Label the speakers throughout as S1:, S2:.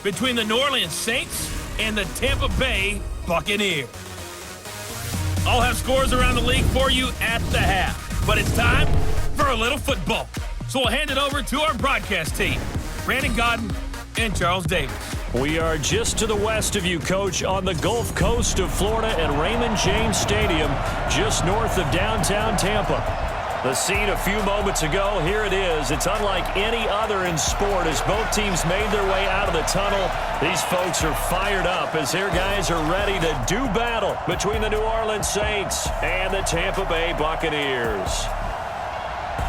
S1: between the New Orleans Saints and the Tampa Bay Buccaneers. I'll have scores around the league for you at the half, but it's time for a little football. So we'll hand it over to our broadcast team, Brandon Godden and Charles Davis.
S2: We are just to the west of you, Coach, on the Gulf Coast of Florida at Raymond James Stadium, just north of downtown Tampa. The scene a few moments ago, here it is. It's unlike any other in sport as both teams made their way out of the tunnel. These folks are fired up as their guys are ready to do battle between the New Orleans Saints and the Tampa Bay Buccaneers.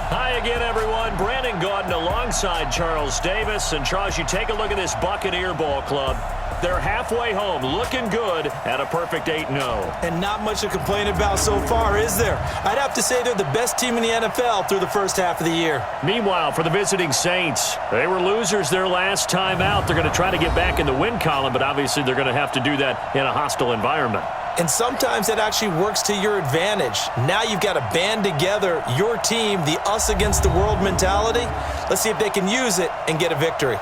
S2: Hi again, everyone. Brandon Gaudin alongside Charles Davis. And Charles, you take a look at this Buccaneer ball club. They're halfway home, looking good at a perfect 8-0.
S3: And not much to complain about so far, is there? I'd have to say they're the best team in the NFL through the first half of the year.
S2: Meanwhile, for the visiting Saints, they were losers their last time out. They're going to try to get back in the win column, but obviously they're going to have to do that in a hostile environment.
S3: And sometimes that actually works to your advantage. Now you've got to band together your team, the us against the world mentality. Let's see if they can use it and get a victory.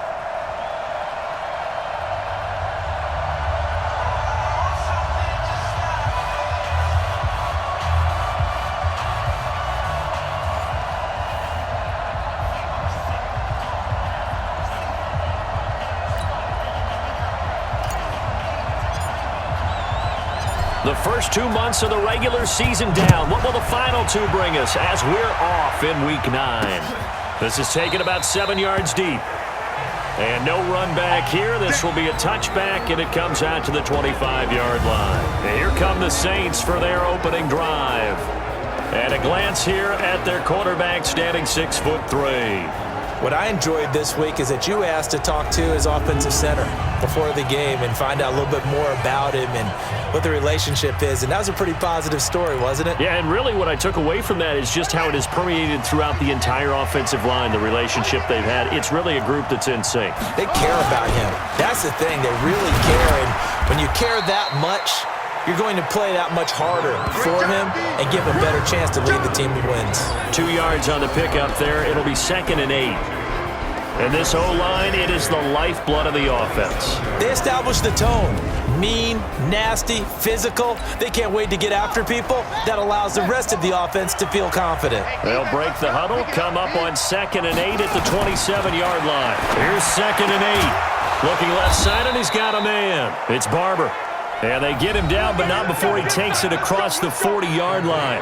S2: The first 2 months of the regular season down. What will the final two bring us as we're off in Week 9? This is taken about 7 yards deep. And no run back here. This will be a touchback, and it comes out to the 25-yard line. And here come the Saints for their opening drive. And a glance here at their quarterback standing 6'3".
S3: What I enjoyed this week is that you asked to talk to his offensive center before the game and find out a little bit more about him and what the relationship is. And that was a pretty positive story, wasn't it?
S2: Yeah, and really what I took away from that is just how it has permeated throughout the entire offensive line, the relationship they've had. It's really a group that's in sync.
S3: They care about him. That's the thing. They really care. And when you care that much, you're going to play that much harder for him and give him a better chance to lead the team to wins.
S2: 2 yards on the pickup there. It'll be 2nd and 8. And this O-line, it is the lifeblood of the offense.
S3: They establish the tone. Mean, nasty, physical. They can't wait to get after people. That allows the rest of the offense to feel confident.
S2: They'll break the huddle, come up on 2nd and 8 at the 27-yard line. Here's 2nd and 8. Looking left side, and he's got a man. It's Barber. And they get him down, but not before he takes it across the 40-yard line.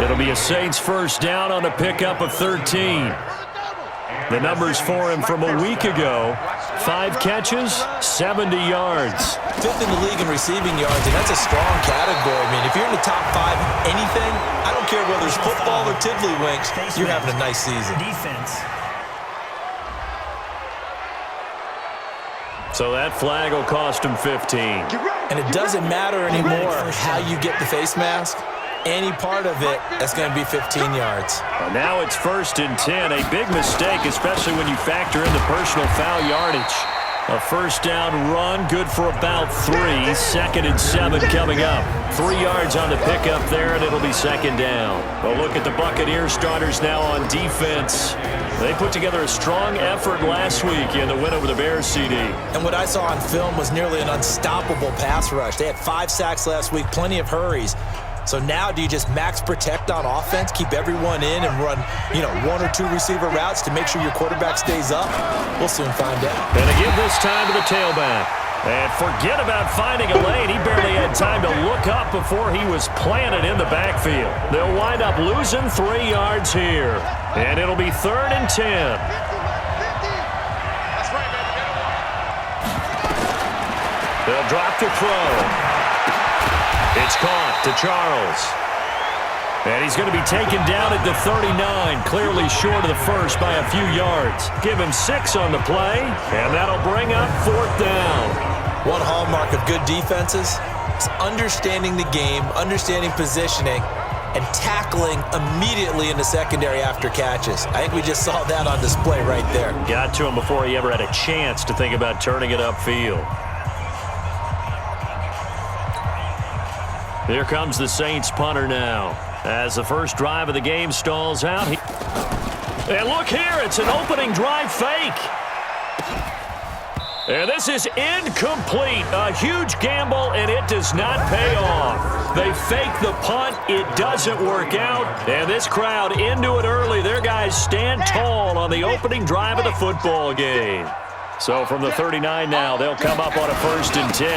S2: It'll be a Saints first down on a pickup of 13. The numbers for him from a week ago, 5 catches, 70 yards.
S3: 5th in the league in receiving yards, and that's a strong category. I mean, if you're in the top 5 anything, I don't care whether it's football or tiddlywinks, you're having a nice season.
S2: So that flag will cost him 15.
S3: And it doesn't matter anymore how you get the face mask. Any part of it, that's going to be 15 yards.
S2: Well, now it's 1st and 10. A big mistake, especially when you factor in the personal foul yardage. A first down run, good for about 3. 2nd and 7 coming up. 3 yards on the pickup there, and it'll be 2nd down. Well, look at the Buccaneers starters now on defense. They put together a strong effort last week in the win over the Bears, CD.
S3: And what I saw on film was nearly an unstoppable pass rush. They had 5 sacks last week, plenty of hurries. So now do you just max protect on offense, keep everyone in and run, 1 or 2 receiver routes to make sure your quarterback stays up? We'll soon find out.
S2: And to give this time to the tailback. And forget about finding a lane. He barely had time to look up before he was planted in the backfield. They'll wind up losing 3 yards here. And it'll be 3rd and 10. They'll drop to throw. It's caught to Charles. And he's going to be taken down at the 39, clearly short of the first by a few yards. Give him 6 on the play, and that'll bring up 4th down.
S3: One hallmark of good defenses is understanding the game, understanding positioning, and tackling immediately in the secondary after catches. I think we just saw that on display right there.
S2: Got to him before he ever had a chance to think about turning it upfield. Here comes the Saints punter now. As the first drive of the game stalls out. And look here, it's an opening drive fake. And this is incomplete. A huge gamble, and it does not pay off. They fake the punt. It doesn't work out. And this crowd into it early. Their guys stand tall on the opening drive of the football game. So from the 39 now, they'll come up on a 1st and 10.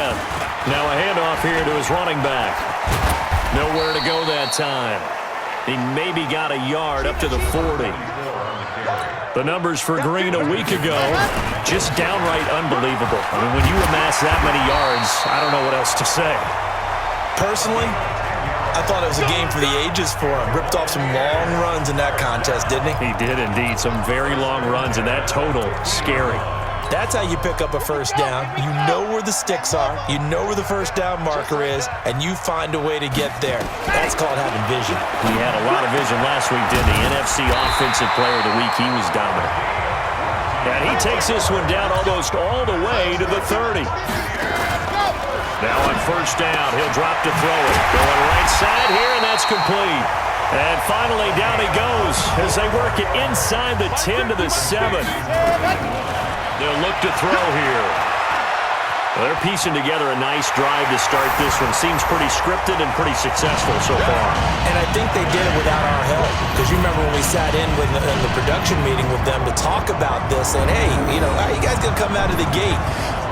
S2: Now a handoff here to his running back. Nowhere to go that time. He maybe got a yard up to the 40. The numbers for Green a week ago, just downright unbelievable. I mean, when you amass that many yards, I don't know what else to say.
S3: Personally, I thought it was a game for the ages for him. Ripped off some long runs in that contest, didn't he?
S2: He did indeed. Some very long runs, and that total, scary.
S3: That's how you pick up a 1st down. You know where the sticks are. You know where the 1st down marker is, and you find a way to get there. That's called having vision.
S2: He had a lot of vision last week, didn't he? NFC Offensive Player of the Week. He was dominant. And he takes this one down almost all the way to the 30. Now on 1st down, he'll drop to throw it. Going right side here, and that's complete. And finally, down he goes as they work it inside the 10 to the 7. They'll look to throw here. Well, they're piecing together a nice drive to start this one. Seems pretty scripted and pretty successful so far.
S3: And I think they did it without our help. Because you remember when we sat in the production meeting with them to talk about this, and hey, how you guys going to come out of the gate?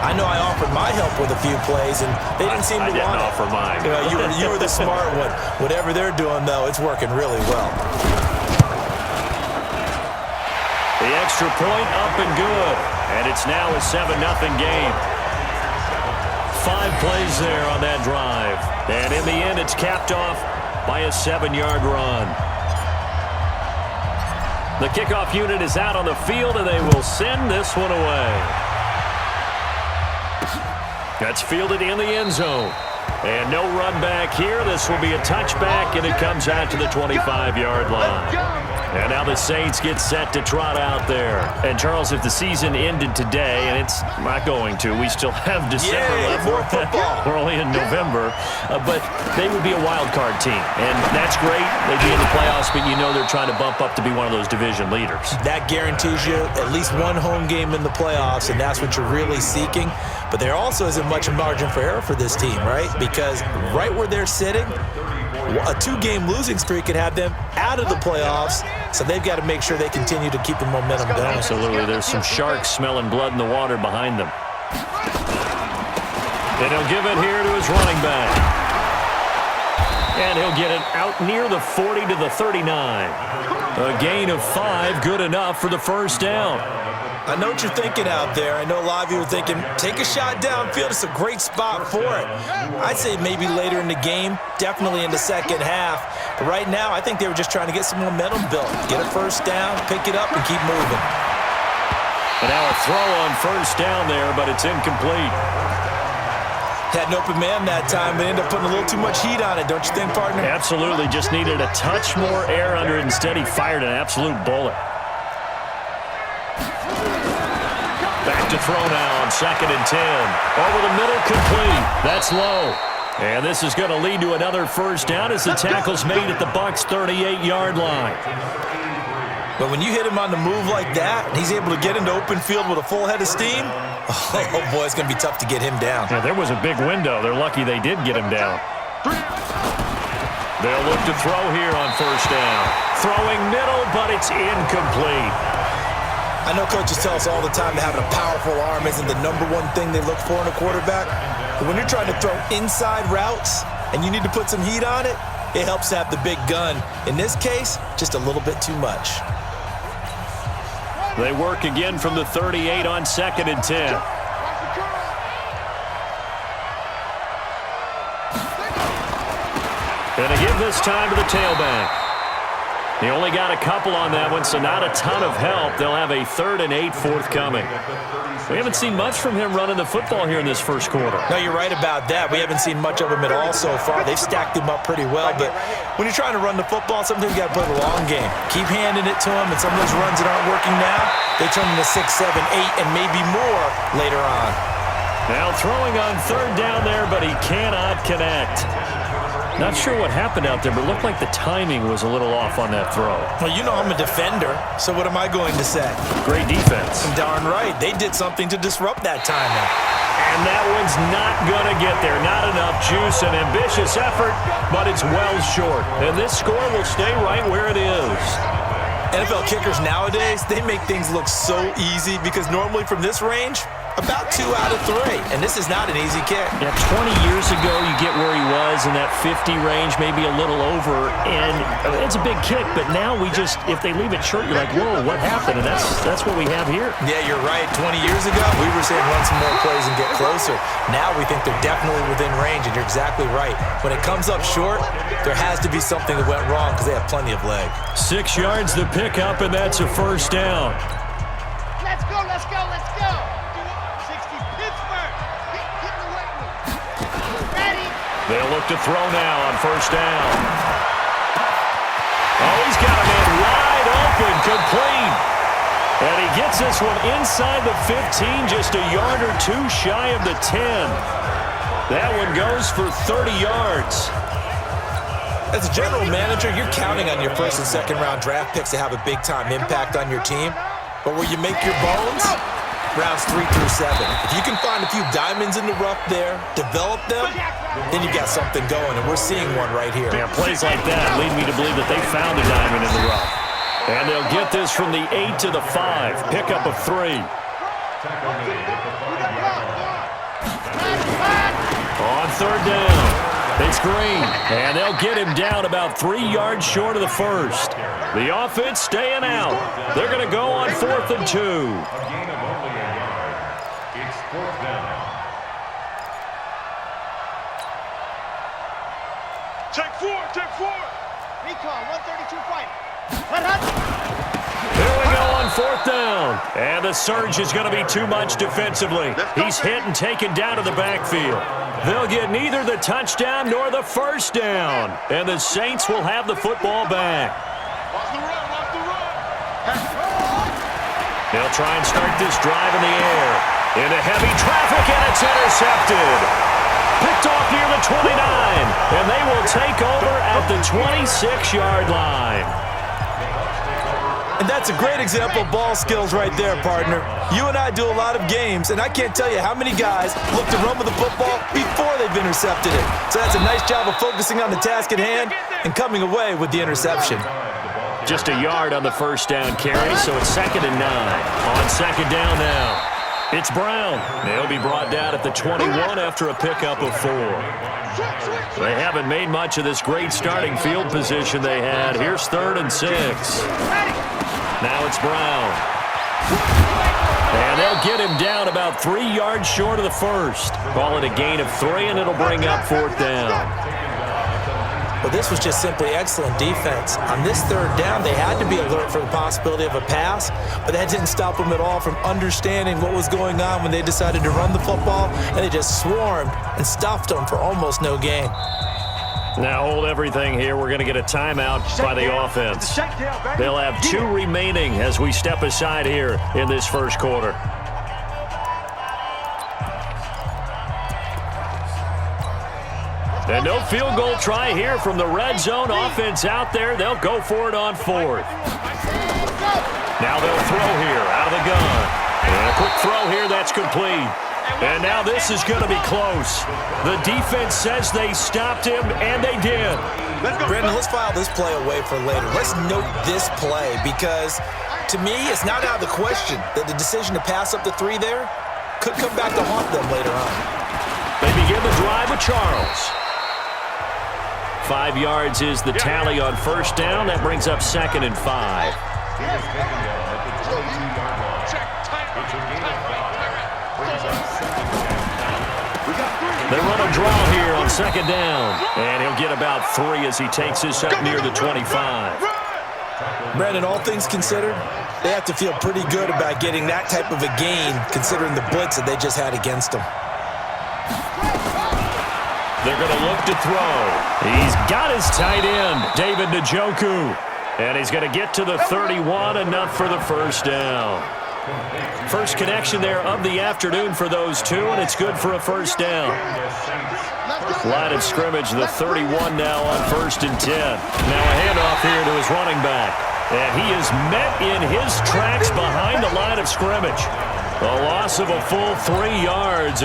S3: I know I offered my help with a few plays, and they didn't seem to want it.
S2: I didn't offer mine.
S3: You were the smart one. Whatever they're doing, though, it's working really well.
S2: The extra point up and good. And it's now a 7-0 game. 5 plays there on that drive. And in the end, it's capped off by a 7-yard run. The kickoff unit is out on the field, and they will send this one away. That's fielded in the end zone. And no run back here. This will be a touchback, and it comes out to the 25-yard line. And now the Saints get set to trot out there. And, Charles, if the season ended today, and it's not going to, we still have December left.
S3: More football.
S2: We're only in November. But they would be a wild card team. And that's great. They'd be in the playoffs, but you know they're trying to bump up to be one of those division leaders.
S3: That guarantees you at least one home game in the playoffs, and that's what you're really seeking. But there also isn't much margin for error for this team, right? Because right where they're sitting, a 2-game losing streak could have them out of the playoffs, so they've got to make sure they continue to keep the momentum going.
S2: Absolutely. There's some sharks smelling blood in the water behind them. And he'll give it here to his running back. And he'll get it out near the 40 to the 39. A gain of 5, good enough for the 1st down.
S3: I know what you're thinking out there. I know a lot of you are thinking, take a shot downfield. It's a great spot for it. I'd say maybe later in the game, definitely in the second half. But right now, I think they were just trying to get some momentum built. Get a 1st down, pick it up, and keep moving.
S2: And now a throw on 1st down there, but it's incomplete.
S3: Had an open man that time, but ended up putting a little too much heat on it, don't you think, partner?
S2: Absolutely. Just needed a touch more air under it. Instead, he fired an absolute bullet. Back to throw now on 2nd and 10. Over the middle, complete. That's low. And this is going to lead to another 1st down as the tackle's made at the Bucs' 38-yard line.
S3: But when you hit him on the move like that, and he's able to get into open field with a full head of steam, oh boy, it's going to be tough to get him down.
S2: Yeah, there was a big window. They're lucky they did get him down. They'll look to throw here on 1st down. Throwing middle, but it's incomplete.
S3: I know coaches tell us all the time that having a powerful arm isn't the #1 thing they look for in a quarterback. But when you're trying to throw inside routes and you need to put some heat on it, it helps to have the big gun. In this case, just a little bit too much.
S2: They work again from the 38 on 2nd and 10. And a give this time to the tailback. He only got a couple on that one, so not a ton of help. They'll have a 3rd and 8 forthcoming. We haven't seen much from him running the football here in this 1st quarter.
S3: No, you're right about that. We haven't seen much of him at all so far. They've stacked him up pretty well, but when you're trying to run the football, sometimes you got to play the long game. Keep handing it to him, and some of those runs that aren't working now, they turn into 6, 7, 8, and maybe more later on.
S2: Now throwing on 3rd down there, but he cannot connect. Not sure what happened out there, but it looked like the timing was a little off on that throw.
S3: Well, you know I'm a defender, so what am I going to say?
S2: Great defense.
S3: Darn right. They did something to disrupt that timing.
S2: And that one's not going to get there. Not enough juice, an ambitious effort, but it's well short. And this score will stay right where it is.
S3: NFL kickers nowadays, they make things look so easy because normally from this range, about 2 out of 3. And this is not an easy kick.
S2: Yeah, 20 years ago, you get where he was in that 50 range, maybe a little over, and it's a big kick. But now we just, if they leave it short, you're like, whoa, what happened? And that's what we have here.
S3: Yeah, you're right. 20 years ago, we were saying run some more plays and get closer. Now we think they're definitely within range, and you're exactly right. When it comes up short, there has to be something that went wrong because they have plenty of leg.
S2: 6 yards the pickup, and that's a first down.
S4: Let's go, let's go, let's go. 60 Pittsburgh. Get in the weight room. Ready.
S2: They'll look to throw now on first down. Oh, he's got a man wide open, complete. And he gets this one inside the 15, just a yard or two shy of the 10. That one goes for 30 yards.
S3: As a general manager, you're counting on your first and second round draft picks to have a big-time impact on your team. But where you make your bones, rounds 3 through 7. If you can find a few diamonds in the rough there, develop them, then you've got something going, and we're seeing one right here.
S2: Yeah, plays like that lead me to believe that they found a diamond in the rough. And they'll get this from the 8 to the 5. Pickup of 3. On third down, it's Green, and they'll get him down about 3 yards short of the first. The offense staying out. They're going to go on 4th and 2.
S5: It's 4th down.
S4: Take 4. Recon, 132 fighter.
S2: Here we go on 4th down. And the surge is going to be too much defensively. He's hit and taken down to the backfield. They'll get neither the touchdown nor the first down. And the Saints will have the football back.
S4: Watch the run.
S2: They'll try and start this drive in the air. Into heavy traffic, and it's intercepted. Picked off near the 29. And they will take over at the 26-yard line.
S3: And that's a great example of ball skills right there, partner. You and I do a lot of games, and I can't tell you how many guys look to run with the football before they've intercepted it. So that's a nice job of focusing on the task at hand and coming away with the interception.
S2: Just a yard on the first down carry, so it's 2nd and 9. On second down now, it's Brown. They'll be brought down at the 21 after a pickup of 4. They haven't made much of this great starting field position they had. Here's 3rd and 6. Now it's Brown. And they'll get him down about 3 yards short of the first. Call it a gain of 3, and it'll bring up 4th down.
S3: But this was just simply excellent defense. On this 3rd down, they had to be alert for the possibility of a pass, but that didn't stop them at all from understanding what was going on when they decided to run the football, and they just swarmed and stuffed them for almost no gain.
S2: Now hold everything here. We're going to get a timeout by the offense. They'll have 2 remaining as we step aside here in this first quarter. And no field goal try here from the red zone. Offense out there. They'll go for it on 4th. Now they'll throw here out of the gun. And a quick throw here that's complete. And now this is going to be close. The defense says they stopped him, and they did.
S3: Brandon, let's file this play away for later. Let's note this play because, to me, it's not out of the question that the decision to pass up the 3 there could come back to haunt them later on.
S2: They begin the drive with Charles. 5 yards is the tally on first down. That brings up 2nd and 5. They run a draw here on 2nd down. And he'll get about 3 as he takes this up near the 25.
S3: Brandon, all things considered, they have to feel pretty good about getting that type of a gain considering the blitz that they just had against them.
S2: They're going to look to throw. He's got his tight end, David Njoku. And he's going to get to the 31, enough for the first down. First connection there of the afternoon for those two, and it's good for a first down. Line of scrimmage, the 31 now on 1st and 10. Now a handoff here to his running back. And he is met in his tracks behind the line of scrimmage. A loss of a full 3 yards.